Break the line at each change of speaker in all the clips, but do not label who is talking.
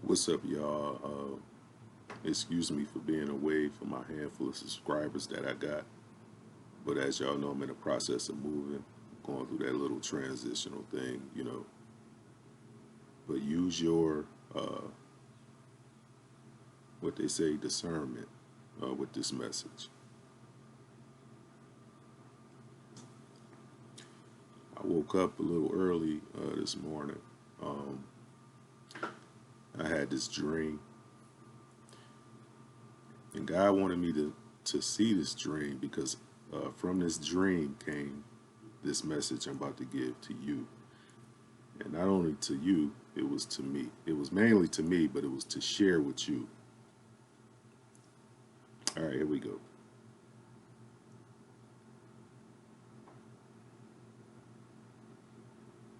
What's up, y'all? Excuse me for being away from my handful of subscribers that I got. But as y'all know, I'm in the process of moving, going through that little transitional thing. But use your, what they say, discernment with this message. I woke up a little early this morning. Um, I had this dream, and God wanted me to see this dream because from this dream came this message I'm about to give to you. And not only to you, it was to me. It was mainly to me, but it was to share with you. All right, here we go.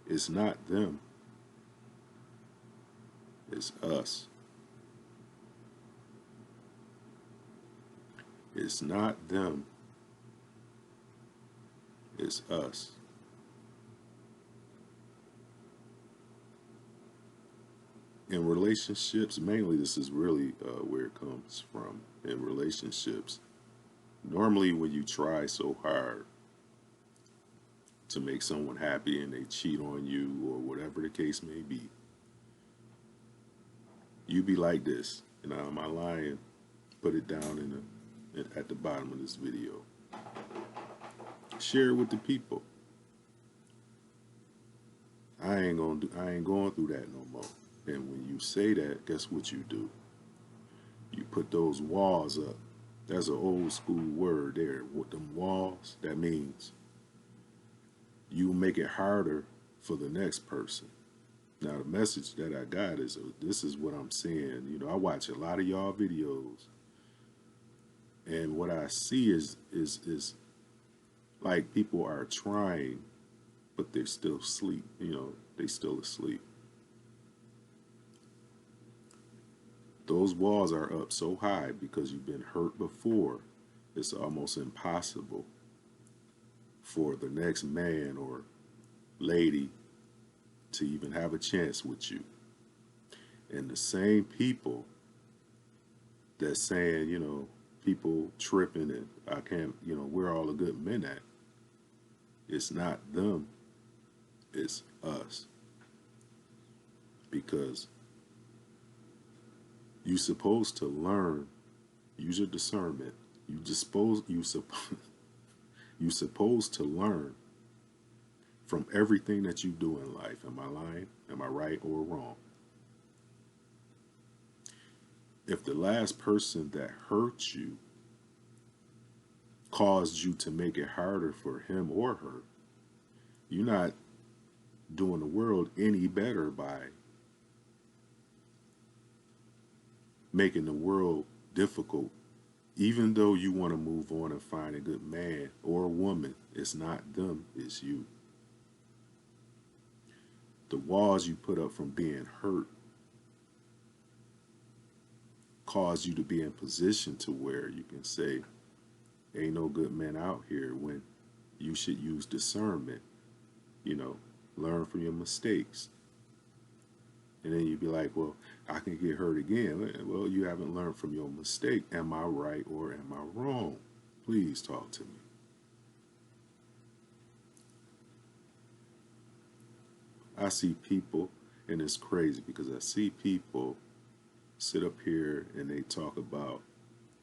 It's not them, it's us. It's not them, it's us. In relationships, mainly this is really where it comes from. In relationships, normally when you try so hard to make someone happy and they cheat on you or whatever the case may be, you be like this. And am I lying? Put it down at the bottom of this video. Share it with the people. I ain't going through that no more. And when you say that, guess what you do? You put those walls up. That's an old school word there. With them walls, that means you make it harder for the next person. Now the message that I got is this is what I'm saying. I watch a lot of y'all videos, and what I see is like people are trying, but they're still asleep. They still asleep. Those walls are up so high because you've been hurt before. It's almost impossible for the next man or lady to even have a chance with you. And the same people that's saying, people tripping and I can't, we're all a good men at. It's not them, it's us. Because you're supposed to learn, use your discernment. You're supposed to learn from everything that you do in life. Am I lying? Am I right or wrong? If the last person that hurt you caused you to make it harder for him or her, you're not doing the world any better by making the world difficult. Even though you want to move on and find a good man or woman, it's not them, it's you. The walls you put up from being hurt cause you to be in position to where you can say, ain't no good men out here, when you should use discernment, learn from your mistakes. And then you'd be like, well, I can get hurt again. Well, you haven't learned from your mistake. Am I right or am I wrong? Please talk to me. I see people, and it's crazy because I see people sit up here and they talk about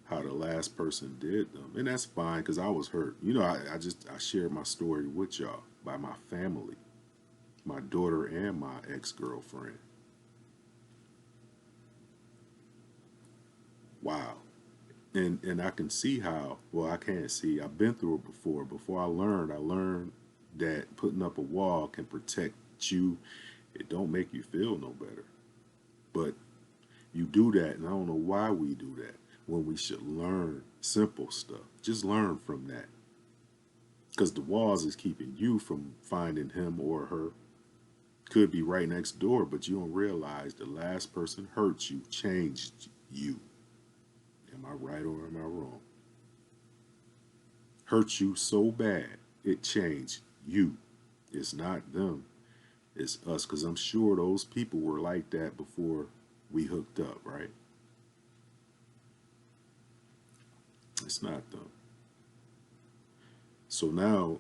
how the last person did them. And that's fine because I was hurt. I shared my story with y'all by my family, my daughter and my ex-girlfriend. Wow. And I can see how, well, I can't see. I've been through it before. Before I learned that putting up a wall can protect you. It don't make you feel no better. But you do that, and I don't know why we do that when we should learn simple stuff. Just learn from that. Because the walls is keeping you from finding him or her. Could be right next door, but you don't realize the last person hurt you, changed you. Am I right or am I wrong? Hurt you so bad, it changed you. It's not them, it's us. Because I'm sure those people were like that before we hooked up, right? It's not them. So now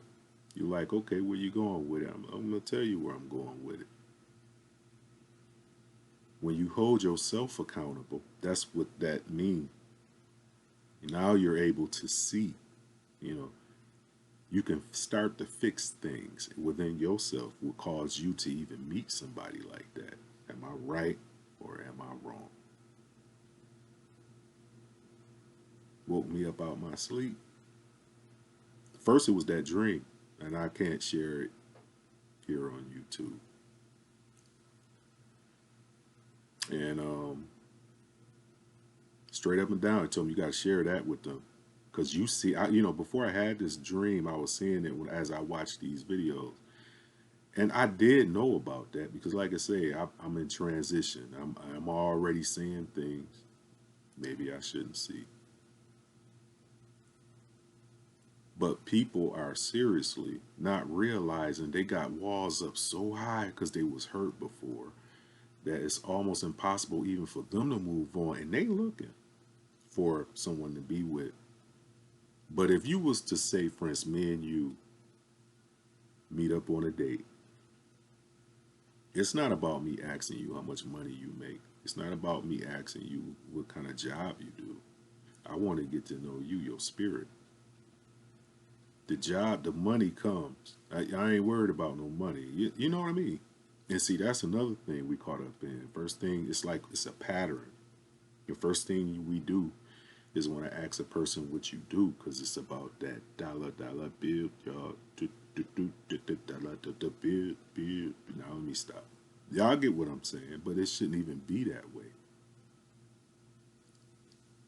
you're like, okay, where you going with it? I'm going to tell you where I'm going with it. When you hold yourself accountable, that's what that means. Now you're able to see, you know, you can start to fix things within yourself will cause you to even meet somebody like that. Am I right or am I wrong? Woke me up out my sleep. First, it was that dream, and I can't share it here on YouTube. And straight up and down, I told him you got to share that with them, because you see, before I had this dream, I was seeing it as I watched these videos, and I did know about that because, like I say, I'm in transition. I'm already seeing things maybe I shouldn't see. But people are seriously not realizing they got walls up so high because they was hurt before that it's almost impossible even for them to move on, and they looking for someone to be with. But if you was to say, for instance, me and you meet up on a date, it's not about me asking you how much money you make. It's not about me asking you what kind of job you do. I want to get to know you, your spirit. The job, the money comes. I ain't worried about no money. You know what I mean? And see, that's another thing we caught up in. First thing, it's like it's a pattern. The first thing we do is want to ask a person what you do because it's about that dollar bill, y'all. Dollar bill. Now let me stop. Y'all get what I'm saying, but it shouldn't even be that way.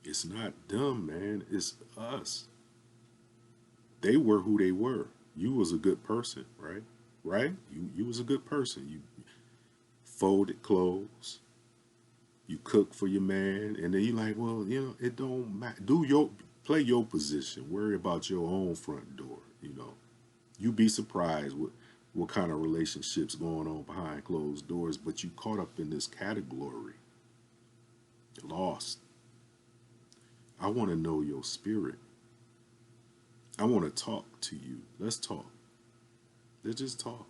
It's not them, man. It's us. They were who they were. You was a good person, right? Right? You was a good person. You folded clothes. You cook for your man, and then you like, well, it don't matter. Play your position. Worry about your own front door. You be surprised what kind of relationships going on behind closed doors. But you caught up in this category. You're lost. I want to know your spirit. I want to talk to you. Let's talk. Let's just talk.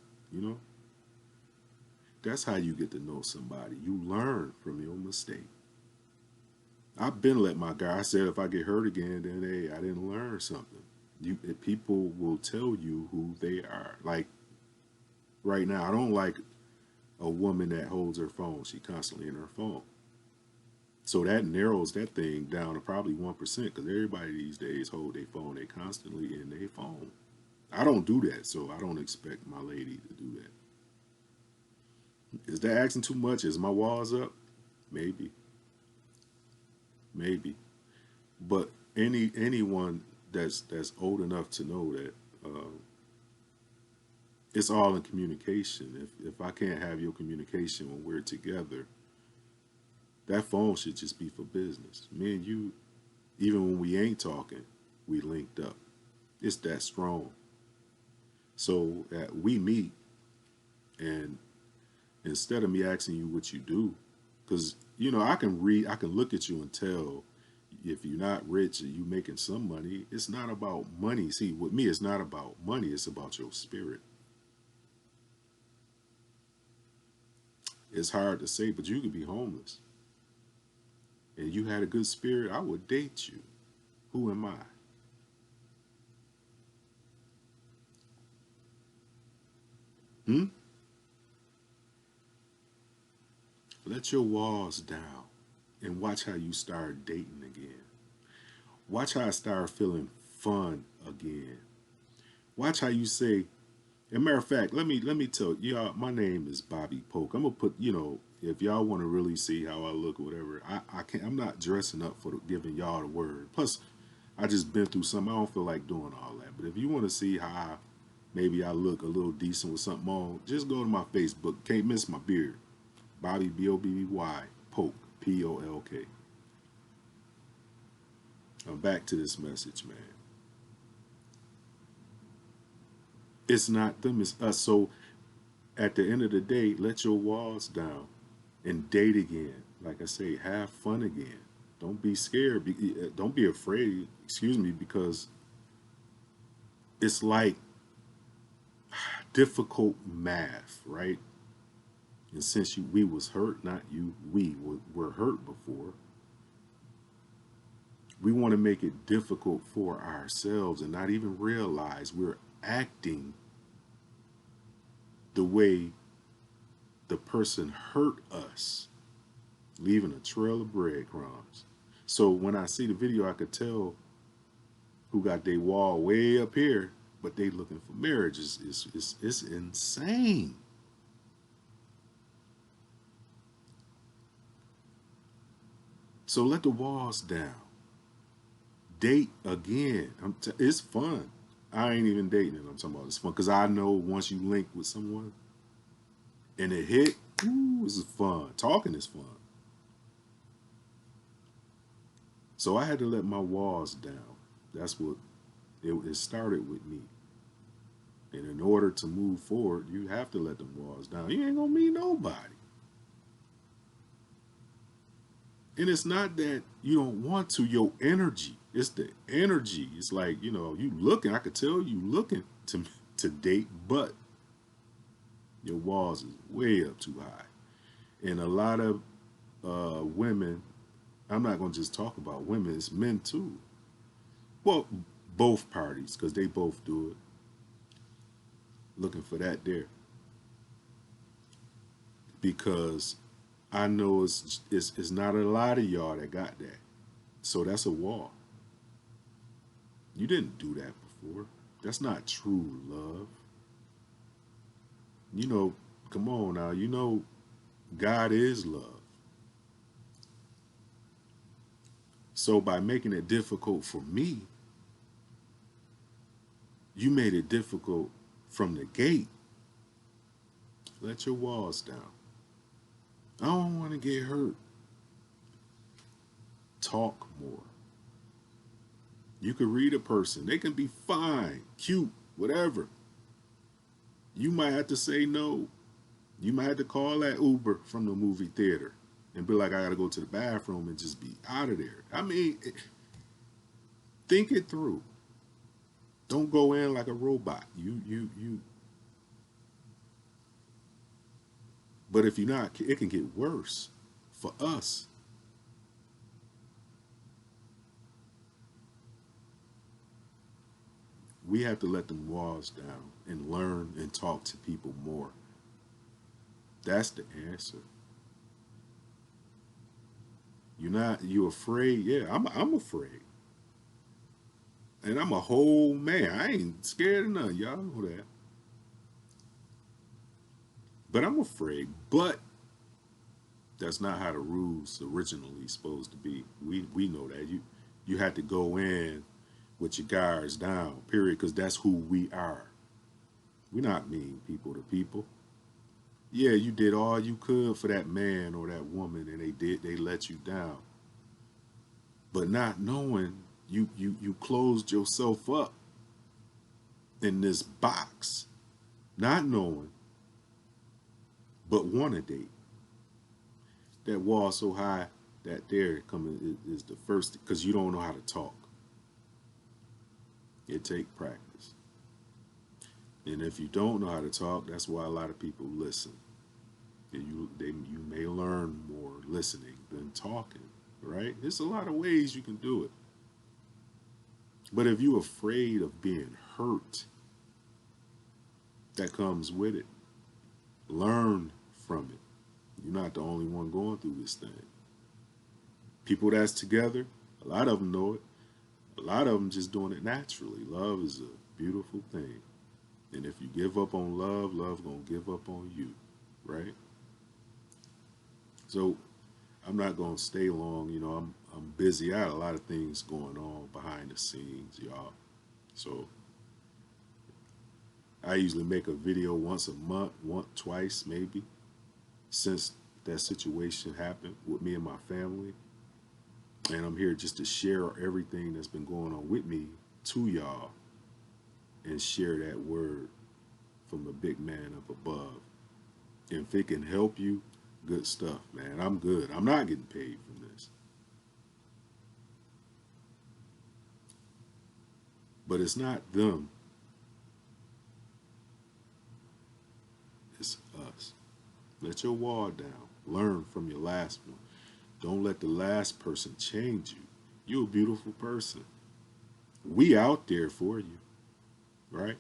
That's how you get to know somebody. You learn from your mistake. I've been let my guy. I said if I get hurt again, then hey, I didn't learn something. People will tell you who they are. Like right now, I don't like a woman that holds her phone. She constantly in her phone. So that narrows that thing down to probably 1% because everybody these days hold their phone. They constantly in their phone. I don't do that, so I don't expect my lady to do that. Is that asking too much? Is my walls up? Maybe. Maybe. But anyone that's old enough to know that it's all in communication. If I can't have your communication when we're together, that phone should just be for business. Me and you, even when we ain't talking, we linked up. It's that strong. So we meet, and instead of me asking you what you do, because I can look at you and tell if you're not rich or you making some money. It's not about money. See, with me, it's not about money. It's about your spirit. It's hard to say, but you could be homeless, and you had a good spirit. I would date you. Who am I? Hmm? Let your walls down and watch how you start dating again. Watch how I start feeling fun again. Watch how you say, as a matter of fact, let me tell y'all, my name is Bobby Polk. I'm gonna put, if y'all want to really see how I look or whatever, I can't. I'm not dressing up for giving y'all the word. Plus, I just been through something. I don't feel like doing all that. But if you want to see how maybe I look a little decent with something on, just go to my Facebook. Can't miss my beard. Bobby Bobby Polk Polk. I'm back to this message, man. It's not them, it's us. So at the end of the day, let your walls down and date again. like I say, have fun again. Don't be scared. Don't be afraid, excuse me, because it's like difficult math, right? And since we was hurt, not you, were hurt before, we want to make it difficult for ourselves and not even realize we're acting the way the person hurt us, leaving a trail of breadcrumbs. So when I see the video, I could tell who got their wall way up here, but they looking for marriage. It's insane. So let the walls down. Date again. It's fun. I ain't even dating it. I'm talking about it's fun because I know once you link with someone and it hit, ooh, this is fun. Talking is fun. So I had to let my walls down. That's what it started with me. And in order to move forward, you have to let them walls down. You ain't gonna meet nobody. And it's not that you don't want to, your energy. It's the energy. It's like, you know, you looking, I could tell you looking to date, but your walls is way up too high. And a lot of women, I'm not going to just talk about women, it's men too. Well, both parties, because they both do it. Looking for that there. Because I know it's not a lot of y'all that got that. So that's a wall. You didn't do that before. That's not true love. You know, come on now. You know, God is love. So by making it difficult for me, you made it difficult from the gate. Let your walls down. I don't want to get hurt. Talk more. You can read a person. They can be fine, cute, whatever. You might have to say no. You might have to call that Uber from the movie theater and be like, I got to go to the bathroom and just be out of there. I mean, think it through. Don't go in like a robot. You. But if you're not, it can get worse for us. We have to let them walls down and learn and talk to people more. That's the answer. You afraid? Yeah, I'm afraid. And I'm a whole man. I ain't scared of none. Y'all know that. But I'm afraid. But that's not how the rules originally supposed to be. We know that. You had to go in with your guards down, period, because that's who we are. We're not mean people to people. Yeah, you did all you could for that man or that woman, and they let you down. But not knowing, you closed yourself up in this box, not knowing, but want to date. That wall so high that there coming is the first, because you don't know how to talk. It take practice. And if you don't know how to talk, that's why a lot of people listen. And you may learn more listening than talking, right? There's a lot of ways you can do it. But if you're afraid of being hurt, that comes with it. Learn from it. You're not the only one going through this thing. People that's together, a lot of them know it. A lot of them just doing it naturally. Love is a beautiful thing. And if you give up on love, love gonna give up on you, right? So I'm not gonna stay long. You know, I'm busy. I had a lot of things going on behind the scenes, y'all. So I usually make a video once a month, twice maybe, since that situation happened with me and my family. And I'm here just to share everything that's been going on with me to y'all and share that word from a big man up above. And if it can help you, Good stuff, man. I'm good. I'm not getting paid from this. But it's not them, it's us. Let your wall down. Learn from your last one. Don't let the last person change you. You're a beautiful person. We out there for you, right?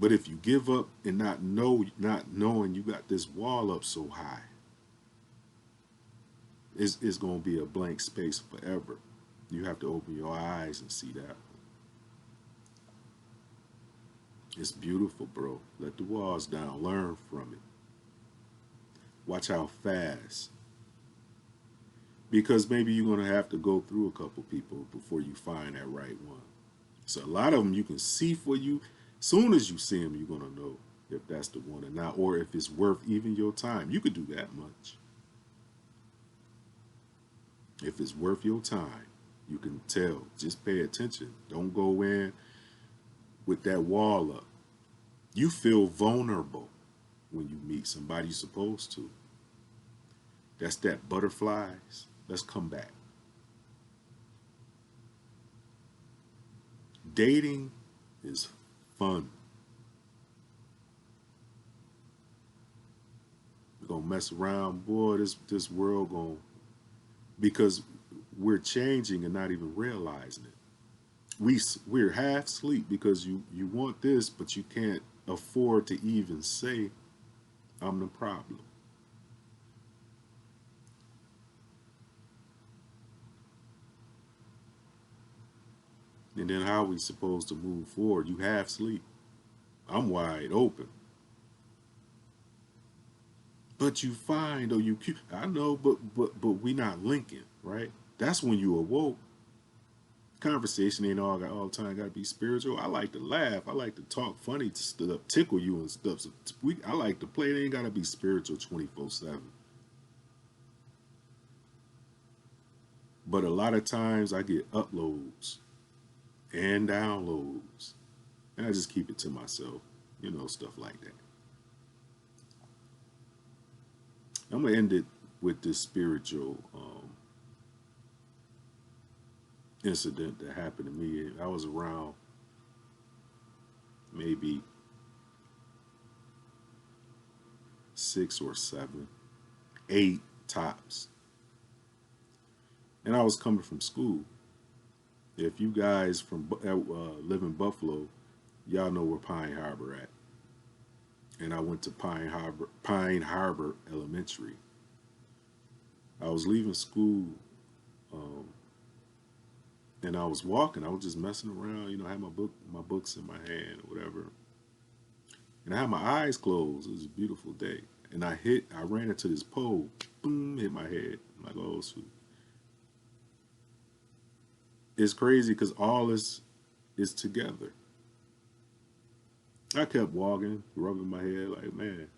But if you give up and not knowing you got this wall up so high, it's gonna be a blank space forever. You have to open your eyes and see that. It's beautiful, bro. Let the walls down. Learn from it. Watch how fast. Because maybe you're going to have to go through a couple people before you find that right one. So a lot of them you can see for you. Soon as you see them, you're going to know if that's the one or not, or if it's worth even your time. You could do that much. If it's worth your time, you can tell. Just pay attention. Don't go in with that wall up. You feel vulnerable when you meet somebody you're supposed to. That's that butterflies. Let's come back. Dating is fun. We're gonna mess around, boy. This world gonna, because we're changing and not even realizing it. We're half asleep because you want this, but you can't afford to even say I'm the problem. And then how are we supposed to move forward? You half asleep. I'm wide open. But you find, or you cute. I know, but we not linking, right? That's when you awoke. Conversation ain't all the time got to be spiritual. I like to laugh. I like to talk funny to stuff, tickle you and stuff. So I like to play. It ain't got to be spiritual 24/7. But a lot of times I get uploads and downloads, and I just keep it to myself. Stuff like that. I'm gonna end it with this spiritual incident that happened to me. I was around maybe 6 or 7, 8 tops, and I was coming from school. If you guys from live in Buffalo, y'all know where Pine Harbor at. And I went to Pine Harbor Elementary. I was leaving school, um, and I was walking. I was just messing around. I had my books in my hand or whatever, and I had my eyes closed. It was a beautiful day, and I ran into this pole. Boom, hit my head. I'm like, oh, shoot. It's crazy because all this is together. I kept walking, rubbing my head like, man,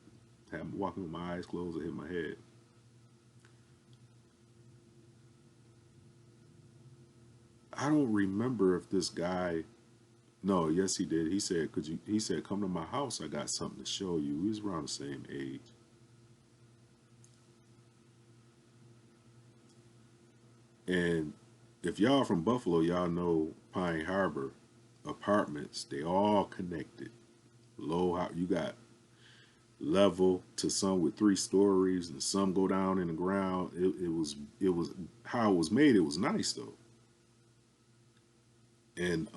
I'm walking with my eyes closed and hit my head. I don't remember if this guy, no, yes he did. He said, come to my house, I got something to show you. We was around the same age. And if y'all from Buffalo, y'all know Pine Harbor apartments, they all connected. You got level to some with 3 stories and some go down in the ground. It was how it was made. It was nice though. And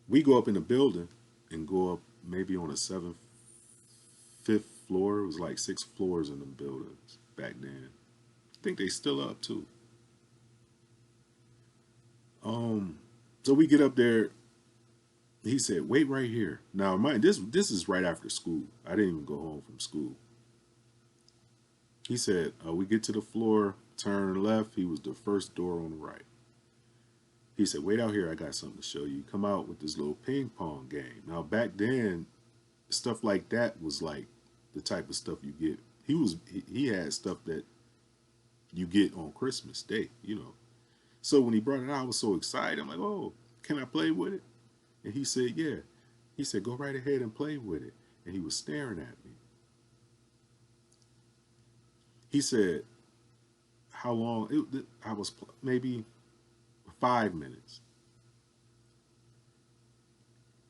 we go up in the building and go up maybe on a 5th floor. It was like 6 floors in the buildings back then. I think they still up too. So we get up there. He said, "Wait right here." Now, mind this is right after school. I didn't even go home from school. He said, "We get to the floor, turn left." He was the first door on the right. He said, "Wait out here. I got something to show you." Come out with this little ping pong game. Now, back then, stuff like that was like the type of stuff you get. He had stuff that you get on Christmas Day. So when he brought it out, I was so excited. I'm like, "Oh, can I play with it?" And he said, "Yeah." He said, "Go right ahead and play with it." And he was staring at me. He said, how long? I was maybe 5 minutes.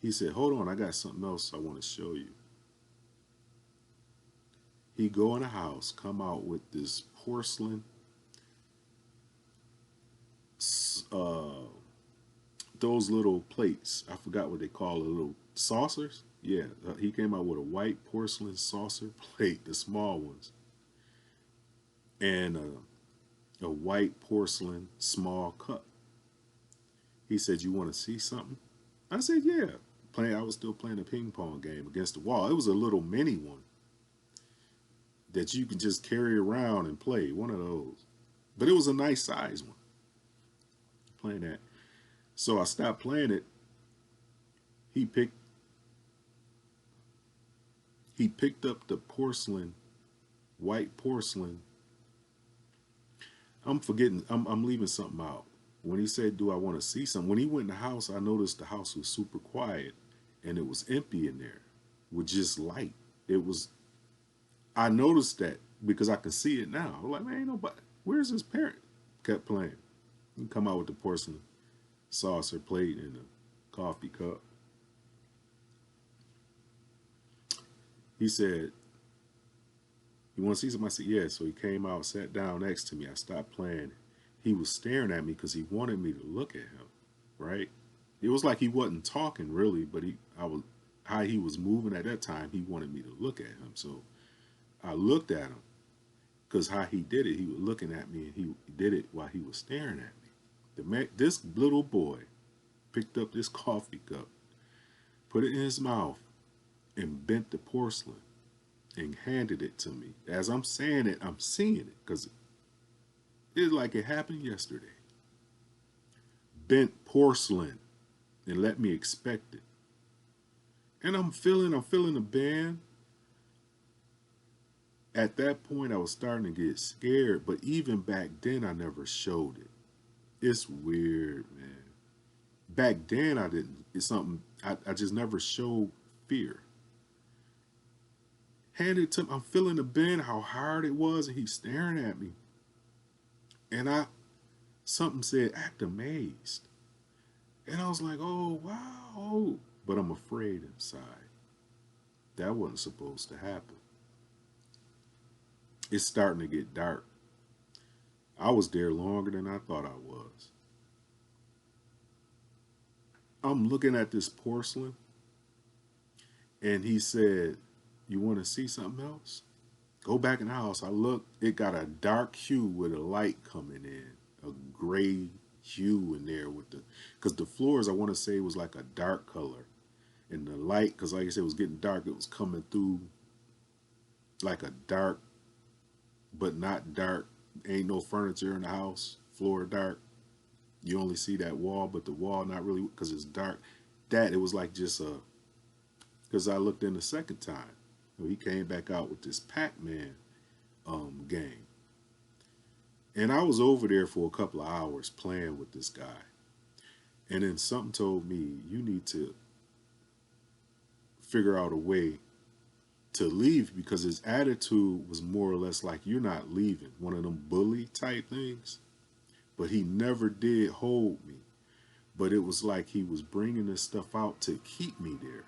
He said, hold on, I got something else I want to show you. He go in the house, come out with this porcelain, uh, those little plates. I forgot what they call it, little saucers. Yeah, he came out with a white porcelain saucer plate, the small ones, and a white porcelain small cup. He said, "You want to see something?" I said, "Yeah." I was still playing a ping pong game against the wall. It was a little mini one that you can just carry around and play. One of those, but it was a nice size one. Playing that, so I stopped playing it. He picked he picked up the porcelain, white porcelain. I'm forgetting. I'm leaving something out. When he said, "Do I want to see something?" When he went in the house, I noticed the house was super quiet, and it was empty in there, with just light. It was. I noticed that because I can see it now. I'm like, man, ain't nobody. Where's his parent? Kept playing. He come out with the porcelain saucer plate and a coffee cup. He said, "You want to see something?" I said, "Yeah." So he came out, sat down next to me. I stopped playing. He was staring at me because he wanted me to look at him. Right? It was like he wasn't talking really, but I was how he was moving at that time. He wanted me to look at him. So I looked at him because how he did it, he was looking at me, and he did it while he was staring at me. This little boy picked up this coffee cup, put it in his mouth, and bent the porcelain and handed it to me. As I'm saying it, I'm seeing it because it's like it happened yesterday. Bent porcelain and let me expect it. And I'm feeling the band. At that point, I was starting to get scared, but even back then, I never showed it. It's weird, man. Back then, I didn't. It's something I just never showed fear. Handed to him, I'm feeling the bend, how hard it was, and he's staring at me. And something said, act amazed. And I was like, oh, wow. But I'm afraid inside. That wasn't supposed to happen. It's starting to get dark. I was there longer than I thought I was. I'm looking at this porcelain, and he said, "You want to see something else? Go back in the house." I looked, it got a dark hue with a light coming in, a gray hue in there with because the floors, I want to say, was like a dark color. And the light, because like I said, it was getting dark, it was coming through like a dark, but not dark. Ain't no furniture in the house, floor dark. You only see that wall, but the wall not really, because it's dark. It was like just because I looked in the second time. He came back out with this Pac-Man game. And I was over there for a couple of hours playing with this guy. And then something told me, you need to figure out a way to leave, because his attitude was more or less like, you're not leaving. One of them bully type things. But he never did hold me. But it was like he was bringing this stuff out to keep me there.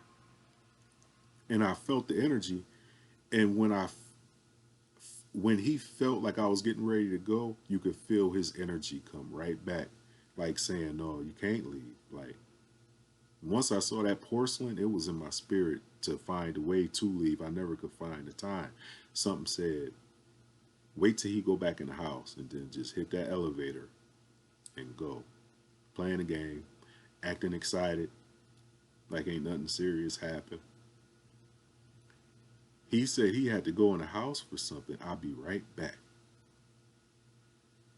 And I felt the energy. And when he felt like I was getting ready to go, you could feel his energy come right back, like saying, "No, you can't leave." Like, once I saw that porcelain, it was in my spirit to find a way to leave. I never could find the time. Something said, wait till he go back in the house and then just hit that elevator and go. Playing the game, acting excited, like ain't nothing serious happened. He said he had to go in the house for something. I'll be right back.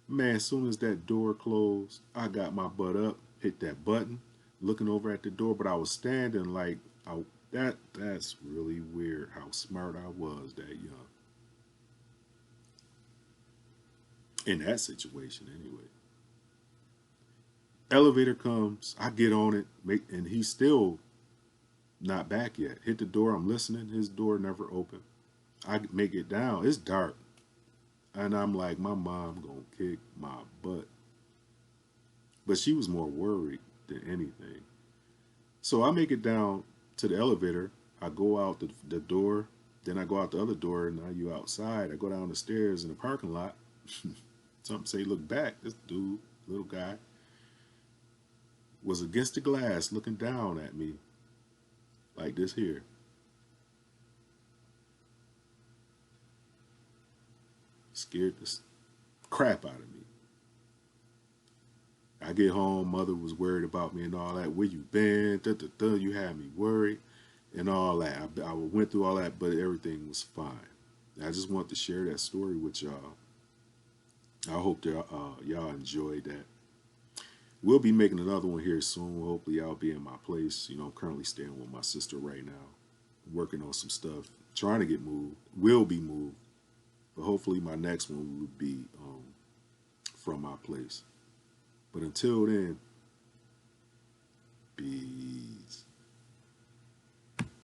Man, as soon as that door closed, I got my butt up, hit that button, looking over at the door, but I was standing like, that's really weird how smart I was that young. In that situation, anyway. Elevator comes, I get on it, and he's still not back yet. Hit the door, I'm listening, his door never opened. I make it down, it's dark. And I'm like, my mom gonna kick my butt. But she was more worried than anything. So I make it down to the elevator. I go out the door. Then I go out the other door, and now you outside. I go down the stairs in the parking lot. Something say, look back. This dude, little guy, was against the glass looking down at me like this here. Scared the crap out of me. I get home, mother was worried about me and all that. Where you been? Da, da, da. You had me worried and all that. I went through all that, but everything was fine. I just want to share that story with y'all. I hope that y'all enjoyed that. We'll be making another one here soon. Hopefully, y'all be in my place. You know, I'm currently staying with my sister right now, working on some stuff, trying to get moved. Will be moved, but hopefully, my next one will be from my place. But until then, be